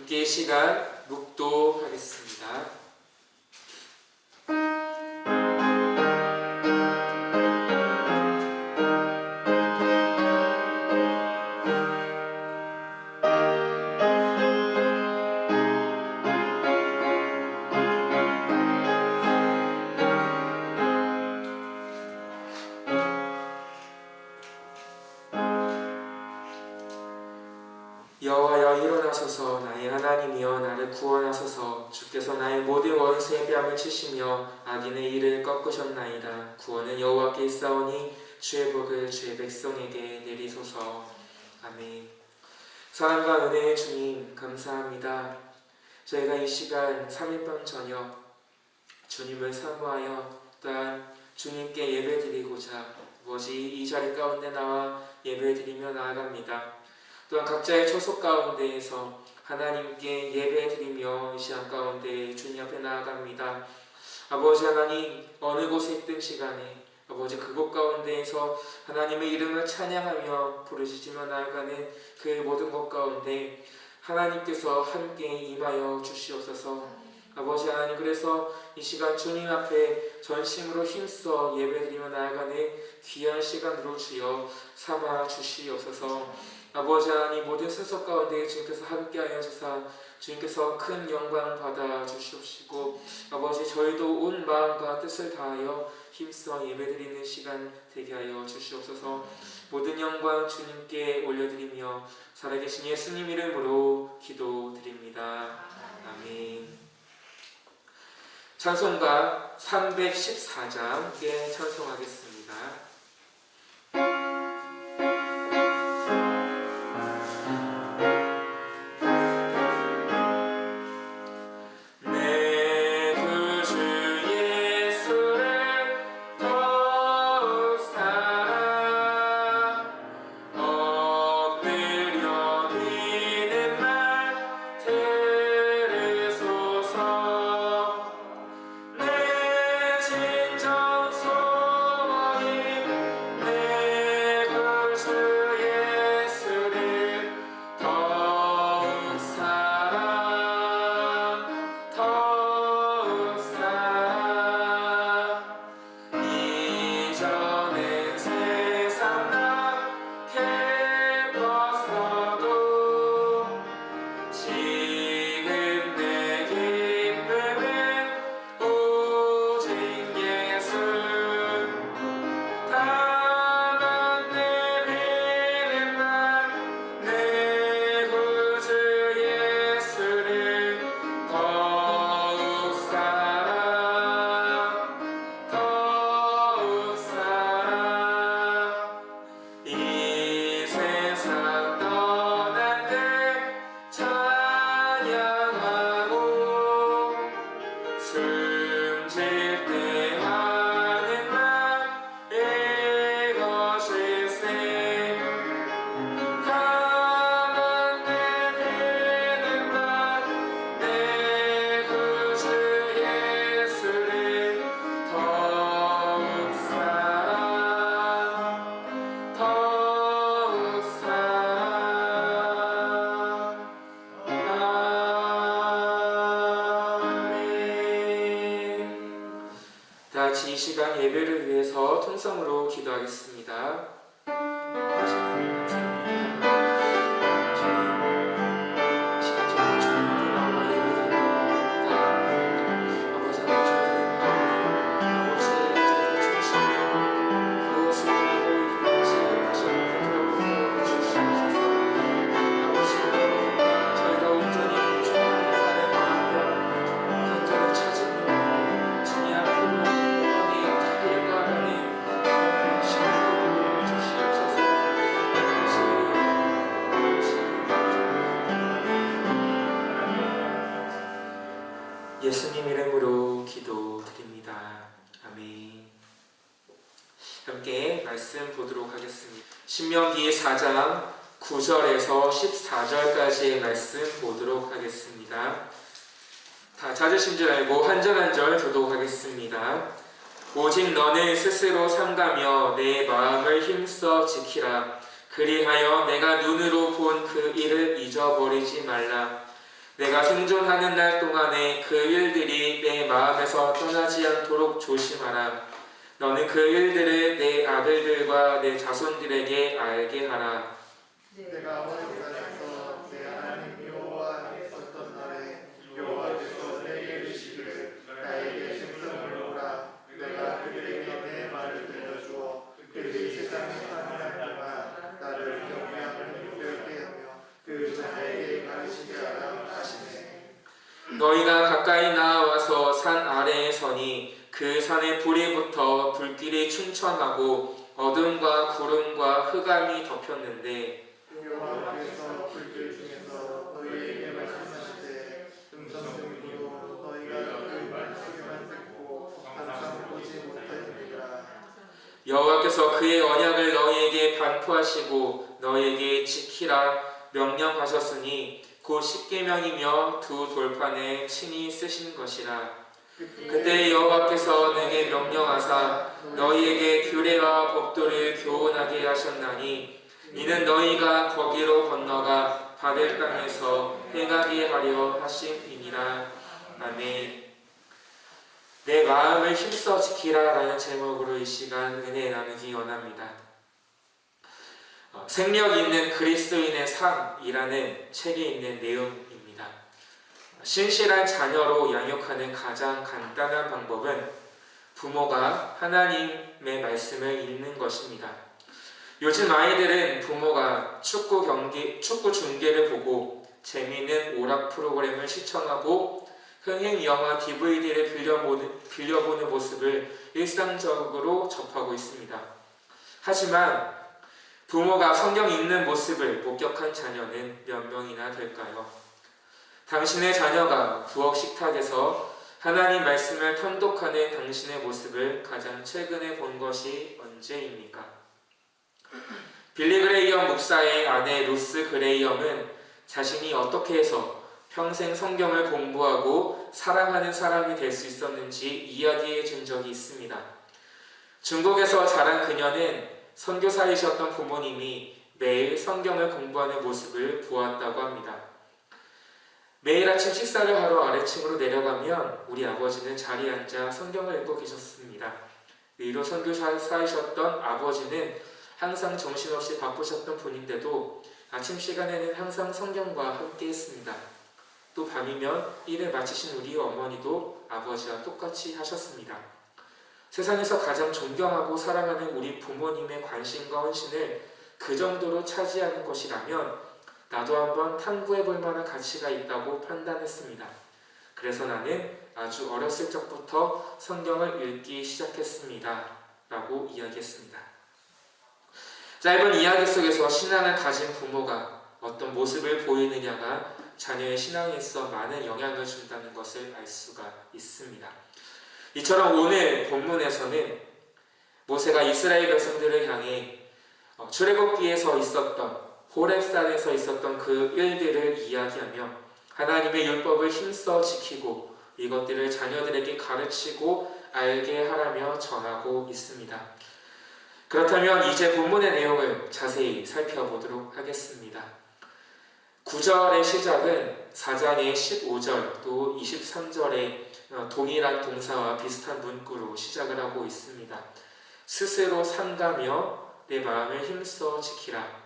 함께 이 시간 묵도하겠습니다. 여호와여, 일어나소서. 나의 하나님이여, 나를 구원하소서. 주께서 나의 모든 원수의 뺨을 치시며 악인의 일을 꺾으셨나이다. 구원은 여호와께 있사오니 주의 복을 주의 백성에게 내리소서. 아멘. 사랑과 은혜의 주님, 감사합니다. 저희가 이 시간 3일밤 저녁 주님을 사모하여 또한 주님께 예배드리고자 아버지 이 자리 가운데 나와 예배드리며 나아갑니다. 또한 각자의 처소 가운데에서 하나님께 예배드리며 이 시간 가운데 주님 앞에 나아갑니다. 아버지 하나님, 어느 곳에 있든 시간에 아버지 그곳 가운데에서 하나님의 이름을 찬양하며 부르짖으며 나아가는 그 모든 것 가운데 하나님께서 함께 임하여 주시옵소서. 아버지 하나님, 그래서 이 시간 주님 앞에 전심으로 힘써 예배드리며 나아가는 귀한 시간으로 주여 삼아 주시옵소서. 아버지 하나님, 모든 순서 가운데 주님께서 함께하여 주사 주님께서 큰 영광 받아 주시옵시고 아버지 저희도 온 마음과 뜻을 다하여 힘써 예배드리는 시간 되게 하여 주시옵소서. 모든 영광 주님께 올려드리며 살아계신 예수님 이름으로 기도드립니다. 아멘. 찬송가 314장께 찬송하겠습니다. 이 시간 예배를 위해서 통성으로 기도하겠습니다. 예수님 이름으로 기도드립니다. 아멘. 함께 말씀 보도록 하겠습니다. 신명기 4장 9절에서 14절까지의 말씀 보도록 하겠습니다. 다 찾으신 줄 알고 한 절 한 절 교독하겠습니다. 오직 너는 스스로 삼가며 내 마음을 힘써 지키라. 그리하여 내가 눈으로 본 그 일을 잊어버리지 말라. 내가 생존하는 날 동안에 그 일들이 내 마음에서 떠나지 않도록 조심하라. 너는 그 일들을 내 아들들과 내 자손들에게 알게 하라. 내가 어디서 내 하나님 여호와 있었던 날에 여호와께서 내게 이르시기를 나에게 생명을 오라. 내가 그들에게 내 말을 들려주어 그들이 세상에 사는 날 동안 나를 경외함을 힘들게 하며 그 자에게 가르치게 하라 하시네. 너희가 가까이 나와서 산 아래에 서니 그 산에 불이 붙어 불길이 충천하고 어둠과 구름과 흑암이 덮였는데 여호와께서 불길 중에서 너희에게 말씀하시되 음성등으로 너희가 그 말씀만 듣고 항상 보지 못하니라. 여호와께서 그의 언약을 너희에게 반포하시고 너희에게 지키라 명령하셨으니 곧 십계명이며 두 돌판에 친히 쓰신 것이라. 그때 여호와께서 내게 명령하사 너희에게 규례와 법도를 교훈하게 하셨나니 이는 너희가 거기로 건너가 받을 땅에서 행하게 하려 하심이니라. 아멘. 내 마음을 힘써 지키라 라는 제목으로 이 시간 은혜 나누기 원합니다. 생력 있는 그리스도인의 삶이라는 책에 있는 내용입니다. 신실한 자녀로 양육하는 가장 간단한 방법은 부모가 하나님의 말씀을 읽는 것입니다. 요즘 아이들은 부모가 축구 중계를 보고 재미있는 오락 프로그램을 시청하고 흥행 영화 DVD를 빌려보는 모습을 일상적으로 접하고 있습니다. 하지만 부모가 성경 읽는 모습을 목격한 자녀는 몇 명이나 될까요? 당신의 자녀가 부엌 식탁에서 하나님 말씀을 통독하는 당신의 모습을 가장 최근에 본 것이 언제입니까? 빌리 그레이엄 목사의 아내 루스 그레이엄은 자신이 어떻게 해서 평생 성경을 공부하고 사랑하는 사람이 될 수 있었는지 이야기해 준 적이 있습니다. 중국에서 자란 그녀는 선교사이셨던 부모님이 매일 성경을 공부하는 모습을 보았다고 합니다. 매일 아침 식사를 하러 아래층으로 내려가면 우리 아버지는 자리에 앉아 성경을 읽고 계셨습니다. 의로 선교사이셨던 아버지는 항상 정신없이 바쁘셨던 분인데도 아침 시간에는 항상 성경과 함께 했습니다. 또 밤이면 일을 마치신 우리 어머니도 아버지와 똑같이 하셨습니다. 세상에서 가장 존경하고 사랑하는 우리 부모님의 관심과 헌신을 그 정도로 차지하는 것이라면 나도 한번 탐구해 볼 만한 가치가 있다고 판단했습니다. 그래서 나는 아주 어렸을 적부터 성경을 읽기 시작했습니다. 라고 이야기했습니다. 짧은 이야기 속에서 신앙을 가진 부모가 어떤 모습을 보이느냐가 자녀의 신앙에 있어 많은 영향을 준다는 것을 알 수가 있습니다. 이처럼 오늘 본문에서는 모세가 이스라엘 백성들을 향해 출애굽기에서 있었던 호렙산에서 있었던 그 일들을 이야기하며 하나님의 율법을 힘써 지키고 이것들을 자녀들에게 가르치고 알게 하라며 전하고 있습니다. 그렇다면 이제 본문의 내용을 자세히 살펴보도록 하겠습니다. 9절의 시작은 4장의 15절 또 23절의 동일한 동사와 비슷한 문구로 시작을 하고 있습니다. 스스로 삼가며 내 마음을 힘써 지키라.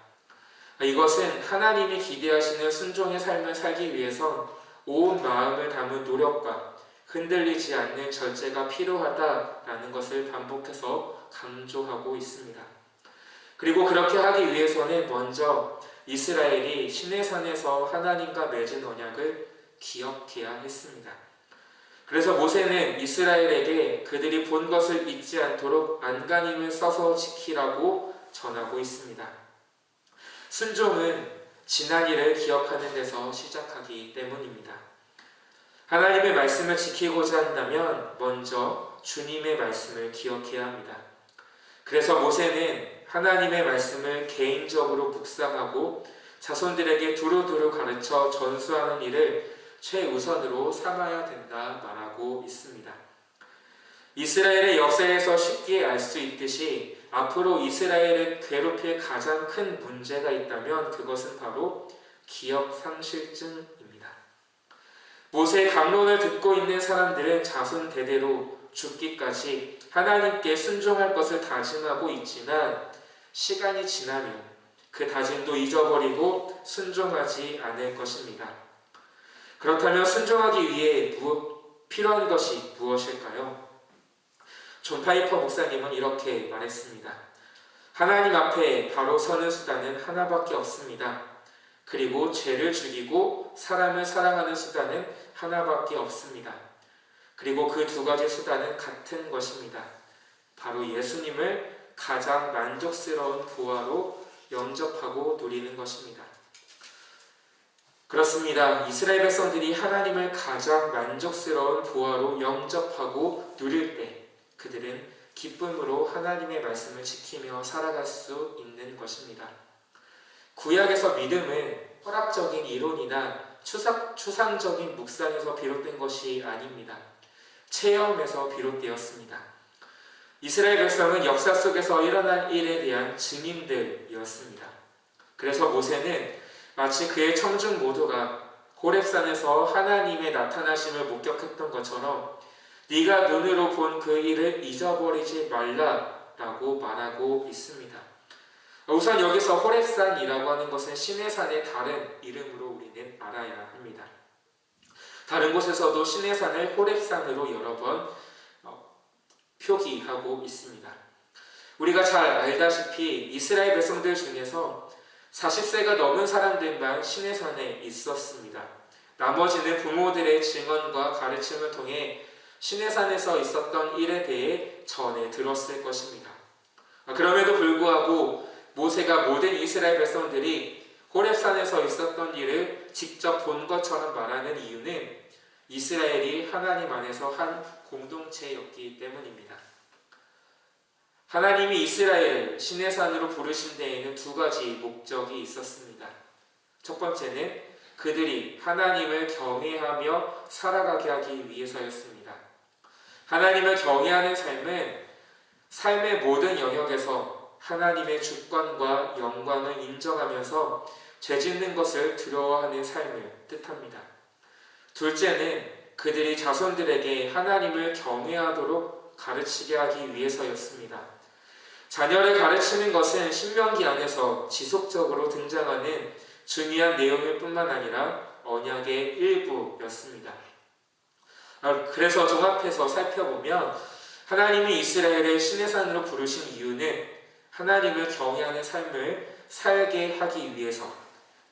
이것은 하나님이 기대하시는 순종의 삶을 살기 위해선 온 마음을 담은 노력과 흔들리지 않는 절제가 필요하다라는 것을 반복해서 강조하고 있습니다. 그리고 그렇게 하기 위해서는 먼저 이스라엘이 시내산에서 하나님과 맺은 언약을 기억해야 했습니다. 그래서 모세는 이스라엘에게 그들이 본 것을 잊지 않도록 안간힘을 써서 지키라고 전하고 있습니다. 순종은 지난 일을 기억하는 데서 시작하기 때문입니다. 하나님의 말씀을 지키고자 한다면 먼저 주님의 말씀을 기억해야 합니다. 그래서 모세는 하나님의 말씀을 개인적으로 묵상하고 자손들에게 두루두루 가르쳐 전수하는 일을 최우선으로 삼아야 된다 말하고 있습니다. 이스라엘의 역사에서 쉽게 알 수 있듯이 앞으로 이스라엘을 괴롭힐 가장 큰 문제가 있다면 그것은 바로 기억상실증입니다. 모세의 강론을 듣고 있는 사람들은 자손 대대로 죽기까지 하나님께 순종할 것을 다짐하고 있지만 시간이 지나면 그 다짐도 잊어버리고 순종하지 않을 것입니다. 그렇다면 순종하기 위해 필요한 것이 무엇일까요? 존 파이퍼 목사님은 이렇게 말했습니다. 하나님 앞에 바로 서는 수단은 하나밖에 없습니다. 그리고 죄를 죽이고 사람을 사랑하는 수단은 하나밖에 없습니다. 그리고 그 두 가지 수단은 같은 것입니다. 바로 예수님을 가장 만족스러운 부활로 영접하고 누리는 것입니다. 그렇습니다. 이스라엘 백성들이 하나님을 가장 만족스러운 부활로 영접하고 누릴 때 그들은 기쁨으로 하나님의 말씀을 지키며 살아갈 수 있는 것입니다. 구약에서 믿음은 철학적인 이론이나 추상적인 묵상에서 비롯된 것이 아닙니다. 체험에서 비롯되었습니다. 이스라엘 백성은 역사 속에서 일어난 일에 대한 증인들이었습니다. 그래서 모세는 마치 그의 청중 모두가 호렙산에서 하나님의 나타나심을 목격했던 것처럼 네가 눈으로 본 그 일을 잊어버리지 말라라고 말하고 있습니다. 우선 여기서 호렙산이라고 하는 것은 시내산의 다른 이름으로 우리는 알아야 합니다. 다른 곳에서도 시내산을 호렙산으로 여러 번 표기하고 있습니다. 우리가 잘 알다시피 이스라엘 백성들 중에서 40세가 넘은 사람들만 시내산에 있었습니다. 나머지는 부모들의 증언과 가르침을 통해 시내산에서 있었던 일에 대해 전해 들었을 것입니다. 그럼에도 불구하고 모세가 모든 이스라엘 백성들이 호렙산에서 있었던 일을 직접 본 것처럼 말하는 이유는 이스라엘이 하나님 안에서 한 공동체였기 때문입니다. 하나님이 이스라엘을 시내산으로 부르신 데에는 두 가지 목적이 있었습니다. 첫 번째는 그들이 하나님을 경외하며 살아가게 하기 위해서였습니다. 하나님을 경외하는 삶은 삶의 모든 영역에서 하나님의 주권과 영광을 인정하면서 죄짓는 것을 두려워하는 삶을 뜻합니다. 둘째는 그들이 자손들에게 하나님을 경외하도록 가르치게 하기 위해서였습니다. 자녀를 가르치는 것은 신명기 안에서 지속적으로 등장하는 중요한 내용일 뿐만 아니라 언약의 일부였습니다. 그래서 종합해서 살펴보면 하나님이 이스라엘을 시내산으로 부르신 이유는 하나님을 경외하는 삶을 살게 하기 위해서,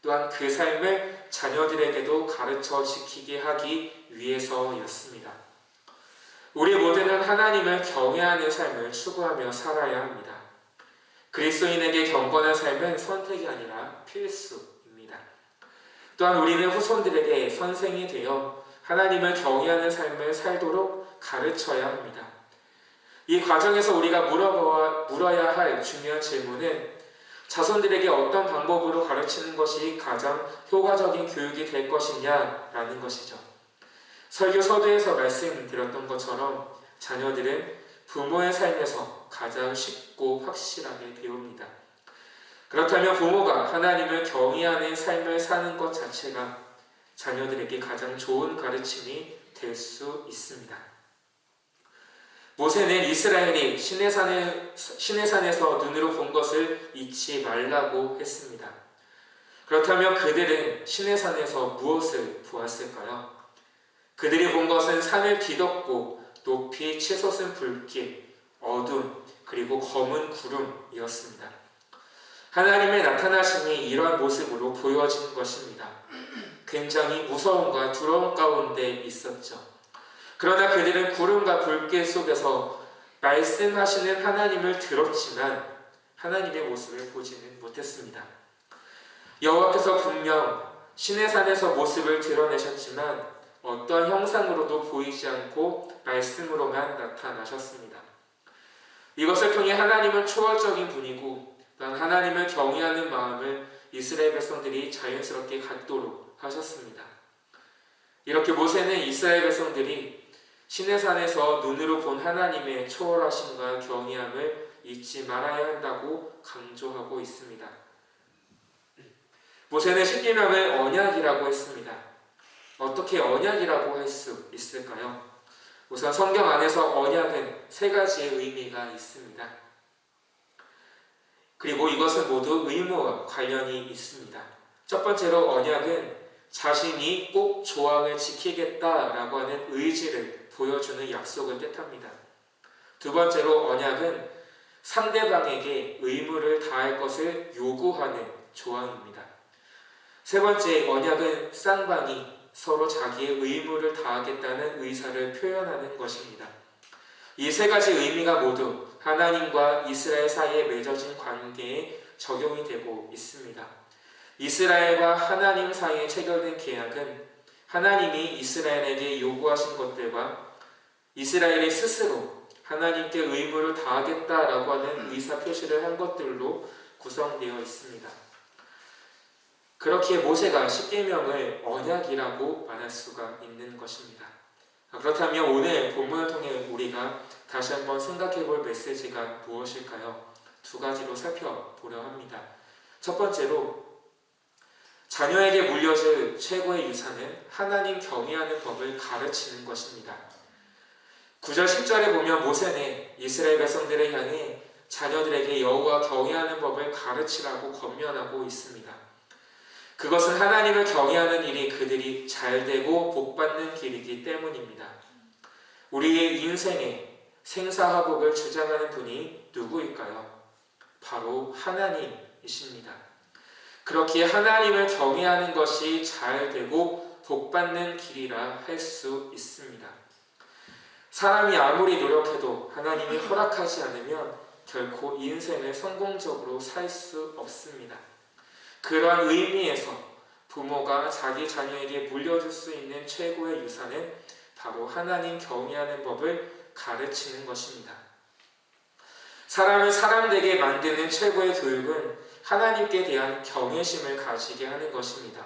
또한 그 삶을 자녀들에게도 가르쳐 지키게 하기 위해서였습니다. 우리 모두는 하나님을 경외하는 삶을 추구하며 살아야 합니다. 그리스도인에게 경건한 삶은 선택이 아니라 필수입니다. 또한 우리는 후손들에게 선생이 되어 하나님을 경외하는 삶을 살도록 가르쳐야 합니다. 이 과정에서 우리가 물어야 할 중요한 질문은 자손들에게 어떤 방법으로 가르치는 것이 가장 효과적인 교육이 될 것이냐라는 것이죠. 설교 서두에서 말씀드렸던 것처럼 자녀들은 부모의 삶에서 가장 쉽고 확실하게 배웁니다. 그렇다면 부모가 하나님을 경외하는 삶을 사는 것 자체가 자녀들에게 가장 좋은 가르침이 될 수 있습니다. 모세는 이스라엘이 시내산에서 눈으로 본 것을 잊지 말라고 했습니다. 그렇다면 그들은 시내산에서 무엇을 보았을까요? 그들이 본 것은 산을 뒤덮고 높이 치솟은 불길, 어둠, 그리고 검은 구름이었습니다. 하나님의 나타나심이 이러한 모습으로 보여진 것입니다. 굉장히 무서움과 두려움 가운데 있었죠. 그러나 그들은 구름과 불길 속에서 말씀하시는 하나님을 들었지만 하나님의 모습을 보지는 못했습니다. 여호와께서 분명 시내산에서 모습을 드러내셨지만 어떤 형상으로도 보이지 않고 말씀으로만 나타나셨습니다. 이것을 통해 하나님은 초월적인 분이고 또한 하나님을 경외하는 마음을 이스라엘 백성들이 자연스럽게 갖도록 하셨습니다. 이렇게 모세는 이스라엘 백성들이 시내산에서 눈으로 본 하나님의 초월하심과 경외함을 잊지 말아야 한다고 강조하고 있습니다. 모세는 십계명을 언약이라고 했습니다. 어떻게 언약이라고 할 수 있을까요? 우선 성경 안에서 언약은 세 가지의 의미가 있습니다. 그리고 이것은 모두 의무와 관련이 있습니다. 첫 번째로 언약은 자신이 꼭 조항을 지키겠다라고 하는 의지를 보여주는 약속을 뜻합니다. 두 번째로 언약은 상대방에게 의무를 다할 것을 요구하는 조항입니다. 세 번째, 언약은 쌍방이 서로 자기의 의무를 다하겠다는 의사를 표현하는 것입니다. 이 세 가지 의미가 모두 하나님과 이스라엘 사이에 맺어진 관계에 적용이 되고 있습니다. 이스라엘과 하나님 사이에 체결된 계약은 하나님이 이스라엘에게 요구하신 것들과 이스라엘이 스스로 하나님께 의무를 다하겠다라고 하는 의사 표시를 한 것들로 구성되어 있습니다. 그렇기에 모세가 십계명을 언약이라고 말할 수가 있는 것입니다. 그렇다면 오늘 본문을 통해 우리가 다시 한번 생각해 볼 메시지가 무엇일까요? 두 가지로 살펴보려 합니다. 첫 번째로 자녀에게 물려줄 최고의 유산은 하나님 경외하는 법을 가르치는 것입니다. 9절 10절에 보면 모세는 이스라엘 백성들을 향해 자녀들에게 여호와 경외하는 법을 가르치라고 권면하고 있습니다. 그것은 하나님을 경외하는 일이 그들이 잘되고 복받는 길이기 때문입니다. 우리의 인생에 생사화복을 주장하는 분이 누구일까요? 바로 하나님이십니다. 그렇기에 하나님을 경외하는 것이 잘되고 복받는 길이라 할 수 있습니다. 사람이 아무리 노력해도 하나님이 허락하지 않으면 결코 인생을 성공적으로 살 수 없습니다. 그러한 의미에서 부모가 자기 자녀에게 물려줄 수 있는 최고의 유산은 바로 하나님 경외하는 법을 가르치는 것입니다. 사람을 사람되게 만드는 최고의 교육은 하나님께 대한 경외심을 가지게 하는 것입니다.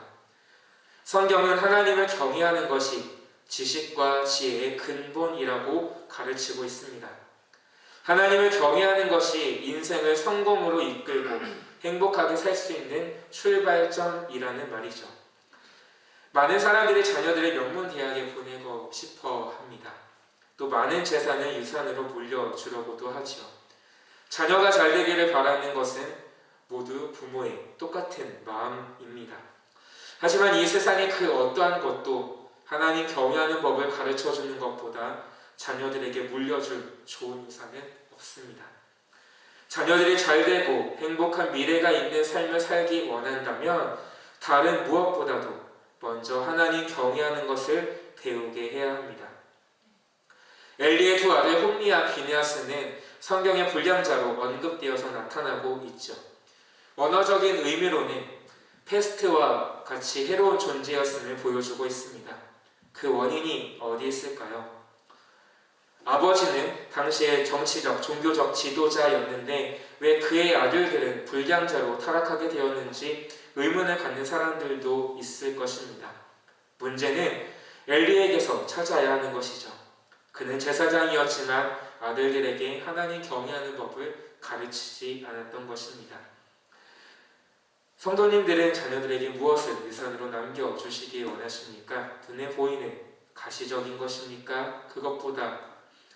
성경은 하나님을 경외하는 것이 지식과 지혜의 근본이라고 가르치고 있습니다. 하나님을 경외하는 것이 인생을 성공으로 이끌고 행복하게 살 수 있는 출발점이라는 말이죠. 많은 사람들이 자녀들을 명문대학에 보내고 싶어 합니다. 또 많은 재산을 유산으로 물려주려고도 하죠. 자녀가 잘 되기를 바라는 것은 모두 부모의 똑같은 마음입니다. 하지만 이 세상의 그 어떠한 것도 하나님 경외하는 법을 가르쳐주는 것보다 자녀들에게 물려줄 좋은 유산은 없습니다. 자녀들이 잘되고 행복한 미래가 있는 삶을 살기 원한다면 다른 무엇보다도 먼저 하나님 경외하는 것을 배우게 해야 합니다. 엘리의 두 아들 홈리와 비느하스는 성경의 불량자로 언급되어서 나타나고 있죠. 언어적인 의미로는 패스트와 같이 해로운 존재였음을 보여주고 있습니다. 그 원인이 어디 있을까요? 아버지는 당시의 정치적, 종교적 지도자였는데 왜 그의 아들들은 불량자로 타락하게 되었는지 의문을 갖는 사람들도 있을 것입니다. 문제는 엘리에게서 찾아야 하는 것이죠. 그는 제사장이었지만 아들들에게 하나님 경외하는 법을 가르치지 않았던 것입니다. 성도님들은 자녀들에게 무엇을 유산으로 남겨주시기 원하십니까? 눈에 보이는 가시적인 것입니까? 그것보다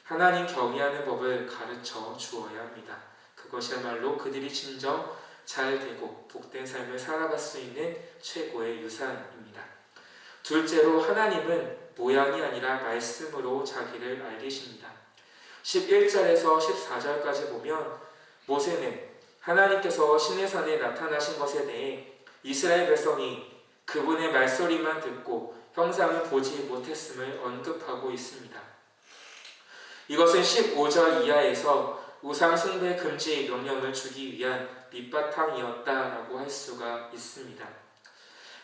하나님 경외하는 법을 가르쳐 주어야 합니다. 그것이야말로 그들이 진정 잘되고 복된 삶을 살아갈 수 있는 최고의 유산입니다. 둘째로 하나님은 모양이 아니라 말씀으로 자기를 알리십니다. 11절에서 14절까지 보면 모세는 하나님께서 시내산에 나타나신 것에 대해 이스라엘 백성이 그분의 말소리만 듣고 형상을 보지 못했음을 언급하고 있습니다. 이것은 15절 이하에서 우상 숭배 금지 명령을 주기 위한 밑바탕이었다라고 할 수가 있습니다.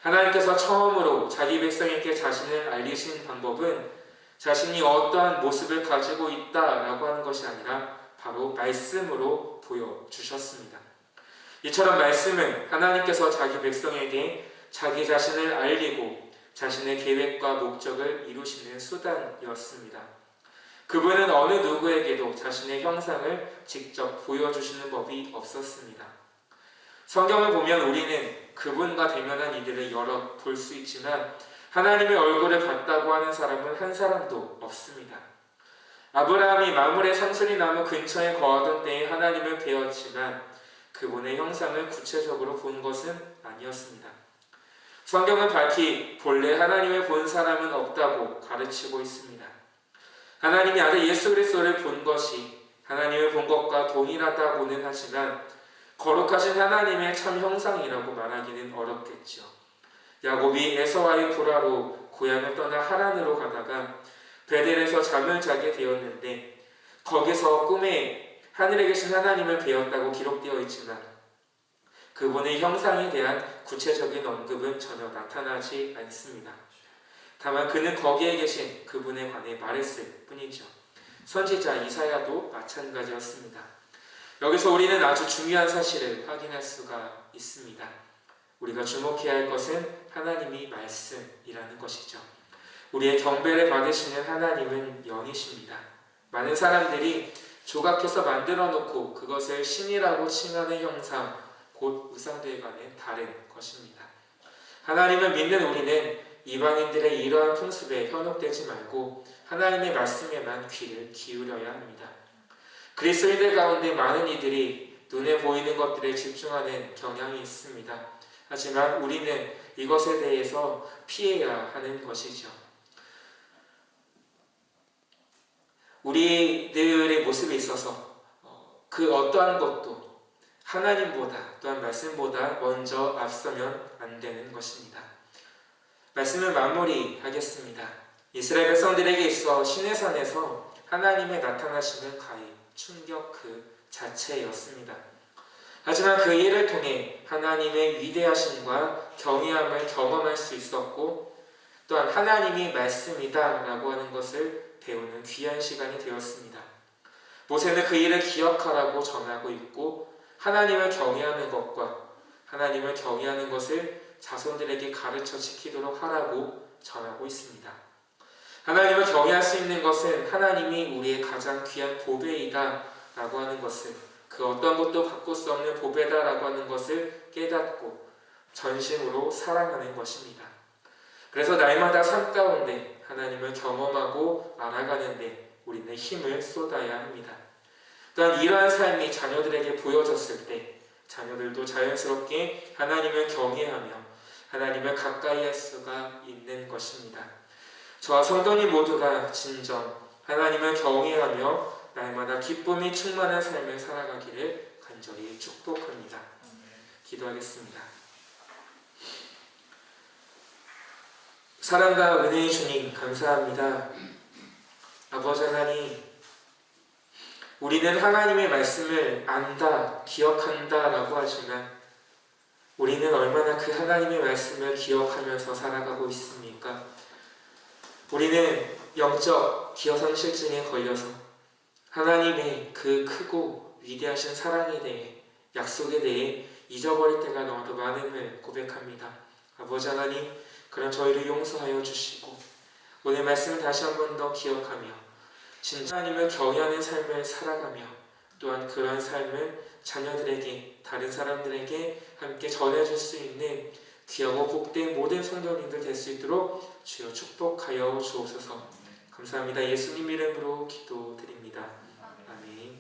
하나님께서 처음으로 자기 백성에게 자신을 알리신 방법은 자신이 어떠한 모습을 가지고 있다라고 하는 것이 아니라 바로 말씀으로 보여주셨습니다. 이처럼 말씀은 하나님께서 자기 백성에게 자기 자신을 알리고 자신의 계획과 목적을 이루시는 수단이었습니다. 그분은 어느 누구에게도 자신의 형상을 직접 보여주시는 법이 없었습니다. 성경을 보면 우리는 그분과 대면한 이들을 여러 볼 수 있지만 하나님의 얼굴을 봤다고 하는 사람은 한 사람도 없습니다. 아브라함이 마므레 상수리 나무 근처에 거하던 때에 하나님을 뵈었지만 그분의 형상을 구체적으로 본 것은 아니었습니다. 성경은 밝히 본래 하나님을 본 사람은 없다고 가르치고 있습니다. 하나님이 아들 예수 그리스도를 본 것이 하나님을 본 것과 동일하다고는 하지만 거룩하신 하나님의 참 형상이라고 말하기는 어렵겠죠. 야곱이 에서와의 불화로 고향을 떠나 하란으로 가다가 베델에서 잠을 자게 되었는데 거기서 꿈에 하늘에 계신 하나님을 뵈었다고 기록되어 있지만 그분의 형상에 대한 구체적인 언급은 전혀 나타나지 않습니다. 다만 그는 거기에 계신 그분에 관해 말했을 뿐이죠. 선지자 이사야도 마찬가지였습니다. 여기서 우리는 아주 중요한 사실을 확인할 수가 있습니다. 우리가 주목해야 할 것은 하나님이 말씀이라는 것이죠. 우리의 경배를 받으시는 하나님은 영이십니다. 많은 사람들이 조각해서 만들어 놓고 그것을 신이라고 칭하는 형상, 곧 우상들과는 다른 것입니다. 하나님을 믿는 우리는 이방인들의 이러한 풍습에 현혹되지 말고 하나님의 말씀에만 귀를 기울여야 합니다. 그리스도인들 가운데 많은 이들이 눈에 보이는 것들에 집중하는 경향이 있습니다. 하지만 우리는 이것에 대해서 피해야 하는 것이죠. 우리들의 모습에 있어서 그 어떠한 것도 하나님보다 또한 말씀보다 먼저 앞서면 안 되는 것입니다. 말씀을 마무리하겠습니다. 이스라엘 백성들에게 있어 시내산에서 하나님의 나타나심은 가히 충격 그 자체였습니다. 하지만 그 일을 통해 하나님의 위대하심과 경외함을 경험할 수 있었고 또한 하나님이 말씀이다 라고 하는 것을 배우는 귀한 시간이 되었습니다. 모세는 그 일을 기억하라고 전하고 있고 하나님을 경외하는 것과 하나님을 경외하는 것을 자손들에게 가르쳐 지키도록 하라고 전하고 있습니다. 하나님을 경외할 수 있는 것은 하나님이 우리의 가장 귀한 보배이다 라고 하는 것을, 그 어떤 것도 바꿀 수 없는 보배다 라고 하는 것을 깨닫고 전심으로 사랑하는 것입니다. 그래서 날마다 삶 가운데 하나님을 경험하고 알아가는데 우리는 힘을 쏟아야 합니다. 또한 이러한 삶이 자녀들에게 보여졌을 때 자녀들도 자연스럽게 하나님을 경외하며 하나님을 가까이 할 수가 있는 것입니다. 저와 성도님 모두가 진정 하나님을 경외하며 날마다 기쁨이 충만한 삶을 살아가기를 간절히 축복합니다. 기도하겠습니다. 사랑과 은혜의 주님 감사합니다. 아버지 하나님, 우리는 하나님의 말씀을 안다, 기억한다 라고 하지만 우리는 얼마나 그 하나님의 말씀을 기억하면서 살아가고 있습니까? 우리는 영적 기억상실증에 걸려서 하나님의 그 크고 위대하신 사랑에 대해, 약속에 대해 잊어버릴 때가 너무도 많음을 고백합니다. 아버지 하나님, 그런 저희를 용서하여 주시고 오늘 말씀을 다시 한 번 더 기억하며 진짜 하나님을 경외하는 삶을 살아가며 또한 그런 삶을 자녀들에게, 다른 사람들에게 함께 전해줄 수 있는 귀하고 복된 모든 성도님들 될 수 있도록 주여 축복하여 주옵소서. 감사합니다. 예수님 이름으로 기도드립니다. 아멘.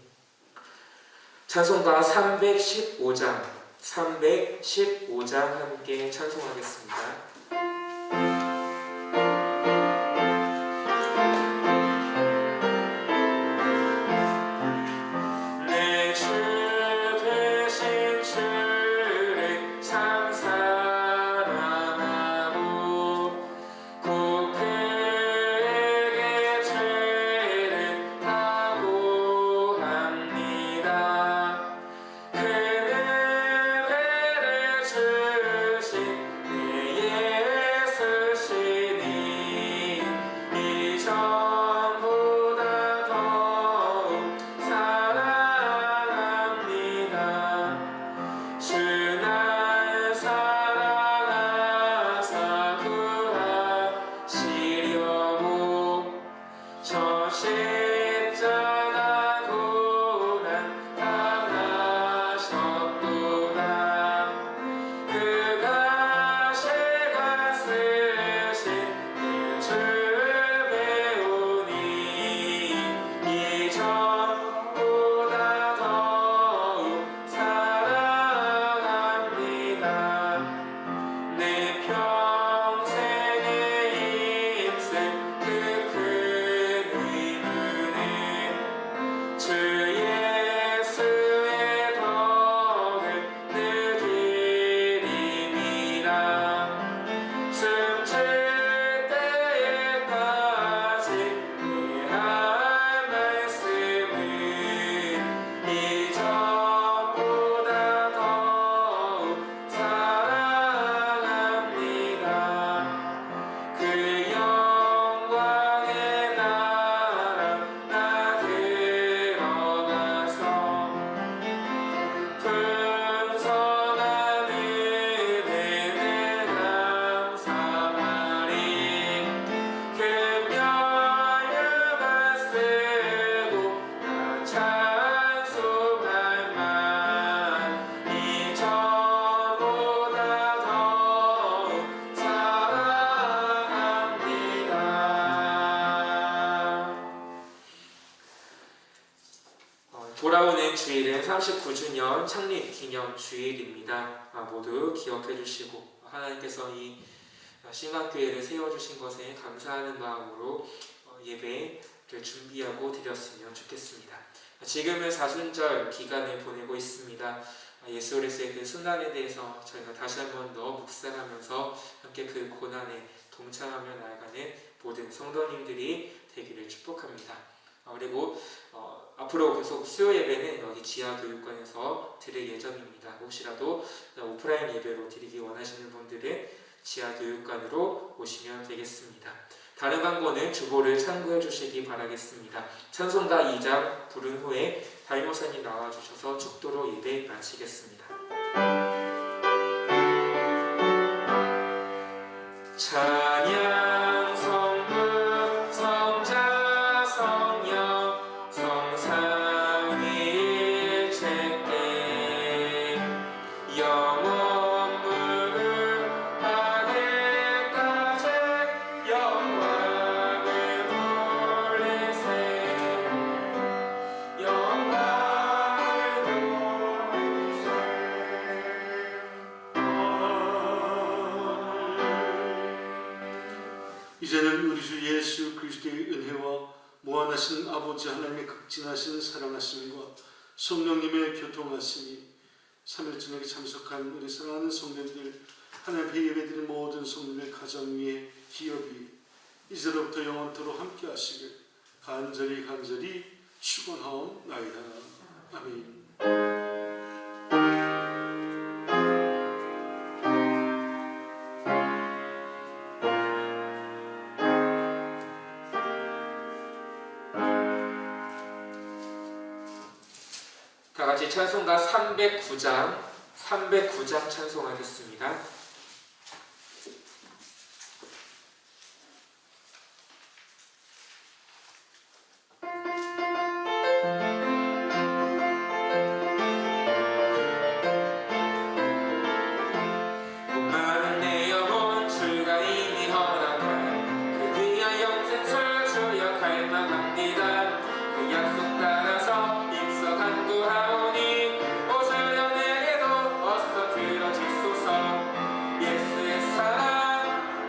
찬송가 315장 함께 찬송하겠습니다. 그는 은혜를 주신 내 이번 주일은 39주년 창립 기념 주일입니다. 모두 기억해 주시고 하나님께서 이 신학교회를 세워주신 것에 감사하는 마음으로 예배를 준비하고 드렸으면 좋겠습니다. 지금은 사순절 기간을 보내고 있습니다. 예수 그리스도의 그 순환에 대해서 저희가 다시 한 번 더 묵상하면서 함께 그 고난에 동참하며 나아가는 모든 성도님들이 되기를 축복합니다. 그리고 앞으로 계속 수요 예배는 여기 지하교육관에서 드릴 예정입니다. 혹시라도 오프라인 예배로 드리기 원하시는 분들은 지하교육관으로 오시면 되겠습니다. 다른 광고는 주보를 참고해 주시기 바라겠습니다. 찬송가 2장 부른 후에 담임 목사님 나와주셔서 축도로 예배 마치겠습니다. 찬양 성부 성자 성령 성삼위일체께 영원 무궁하게까지 영광을 돌리세 영광을 이제는 우리 주 예수 그리스도의 은혜와 무한하신 아버지 하나님의 극진하신 사랑하심과 성령님의 교통하심이 3일 저녁에 참석한 우리 사랑하는 성도들 하나님의 예배드린 모든 성도들 가정 위에 기업 위에 이제로부터 영원토록 함께 하시길 간절히 축원하옵나이다. 아멘. 다같이 찬송가 309장 찬송하겠습니다. 많은 내 영혼 주가 이미 허락한 그 귀한 영생을 주여 갈망합니다. 그 약속 따라서 입서 간구하오니 오셔여 내게도 어서 들어주소서.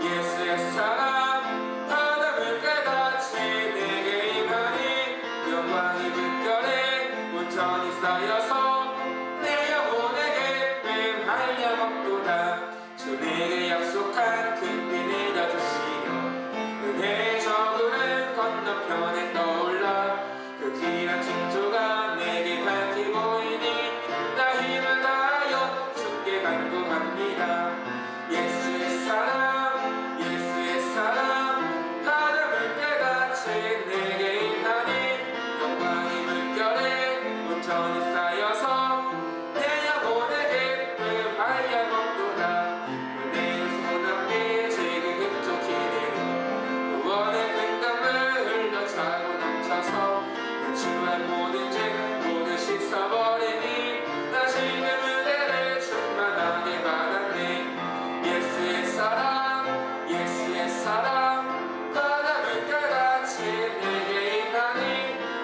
예수의 사랑 바람을 깨닫지 내게 임하니 영광이 물결에 온전히 쌓여서 내 영혼에게 뱀하려 먹도다. 주 내게 약속한 큰빛 내려주시며 은혜의 저구는 건너편에 떠올라 그 귀한 징조가 내게 밝히 보이니 나 힘을 다하여 주께 간구합니다. 예수의 사랑 바람을 깨닫지 내게 임하니 영광이 물결에 온전히 쌓여서 내 영혼에게 뱀하여 먹도다. 내 손앞에 제게 흡족히 구원의 큰 강물 흘러차고 넘쳐서 주한 모든 죄 모두 씻어버리니 나 지금 은혜를 충만하게 받았네. 예수의 사랑 바람을 깨닫지 내게 임하니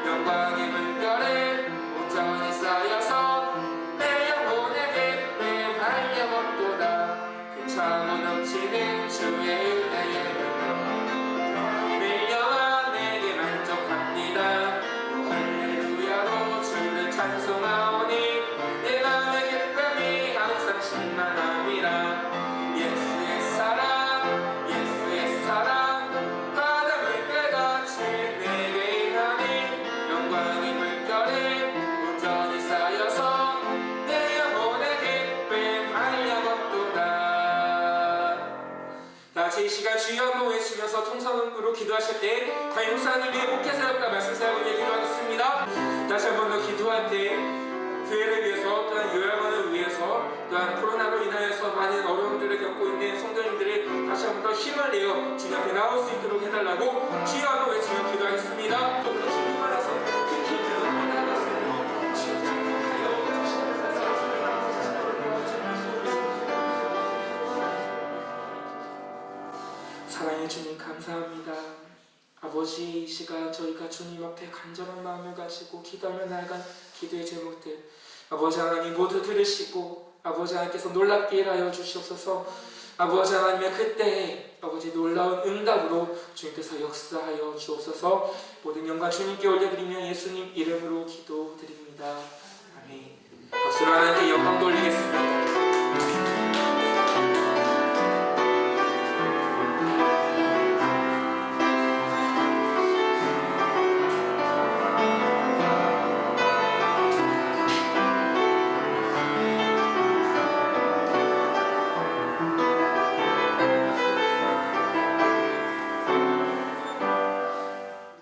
영광의 물결에 온전히 쌓여서 내 영혼에게 뱀하여 먹도다. 그 차고 넘치는 주의 은혜에 내 영혼 내게 만족합니다. 할렐루야로 주를 찬송하오니 내 맘의 기쁨이 항상 충만함이라. 예수의 사랑 바람을 깨닫지 내게 임하니 영광의 물결에 온전히 쌓여서 내 영혼에게 뱀하여 먹도다. 다시 이 시간 주여 한번 외치면서 통성으로 기도하실 때 담임 목사님의 목회사역과 말씀사역을 위해 기도하겠습니다. 다시 한 번 더 기도할 때 교회를 위해서 또한 요양원을 위해서 또한 코로나로 인하여서 많은 어려움들을 겪고 있는 성도님들이 다시 한 번 더 힘을 내어 주님 앞에 나올 수 있도록 해달라고 주여 한번 외치며 기도하겠습니다. 또그 주님 안에서 큰 힘을 받아가시며 주여 축복하여 주시옵소서. 사랑의 주님 감사합니다. 아버지, 이 시간 저희가 주님 앞에 간절한 마음을 가지고 기도하며 나아간 기도의 제목들 아버지 하나님 모두 들으시고 아버지 하나님께서 놀랍게 일하여 주시옵소서. 아버지 하나님의 그때에 아버지 놀라운 응답으로 주님께서 역사하여 주옵소서. 모든 영광 주님께 올려드리며 예수님 이름으로 기도드립니다. 아멘. 박수로 하나님께 영광